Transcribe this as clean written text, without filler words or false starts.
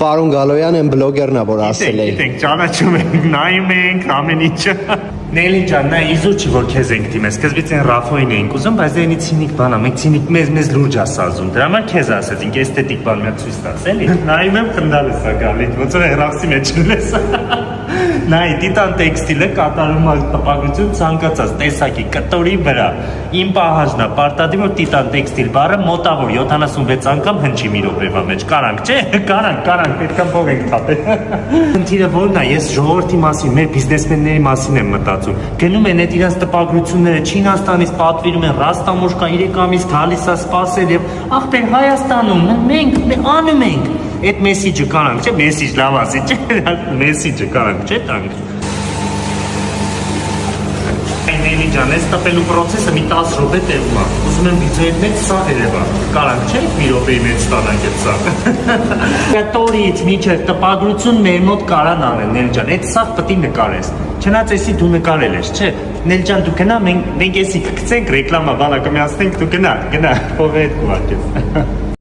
Պարոն Գալոյան են բլոգերն է, որ ասել է։ Գիտենք, ճանաչում ենք, նայում ենք, ամեն ինչը։ Նելի ջան, նա իզուր չի, որ քեզ ենք դիմել, սկզբից են Ռաֆոին էինք ուզում, բայց դե ինի ցինիկ բան ա, մենք ցինիկ մեզ լուրջ ասազում, դրա համար քեզ ասեցինք, էսթետիկ բան մի ցույց տաս, էլի։ Նայում եմ, խնդալ ես ակալի, ոնց որ հերախսի մեջ լես։ Նայ, Տիտան տեքստիլը կատարում է տպագրություն ցանկացած տեսակի կտորի վրա։ Իմ պահանջն է, պարտադիր որ Տիտան տեքստիլ բառը մոտավոր 76 անգամ հնչի մի րոպեվա մեջ։ Կարանք, չէ՞։ Կարանք, պետք է փող ենք թափել։ Խնդիրը որն է, ես ժողովրդի մասին, մեր բիզնեսմենների մասին եմ մտածում։ Գնում են այդ իրաց տպագրությունները Չինաստանից պատվիրում են Ռաստամոշկա 3 ամիս գալիս է սպասել եւ ախպեր Հայաստանում մենք անում ենք։ Այդ մեսիջը կարանք, չէ՞, մեսիջ լավ ասի, չէ՞, մեսիջը կարանք, չէ՞ տանք։ Նելի ջան, այս տպելու պրոցեսը մի 10 րոպե տևում է։ Ուզում եմ վիդեոյի մեջ սա երևա։ Կարանք, չէ՞, մի րոպեի մեջ ստանանք այդ սա։ Կտորից մինչև տպագրություն մեր մոտ կարան անեն, Նելի ջան, այդ սա պետք է նկարես։ Չնայած էսի դու նկարել ես, չէ՞։ Նելի ջան, դու գնա, մենք էսի կգցենք ռեկլամա բանա կմիացնենք, դու գնա, փողը հետ կուղարկես։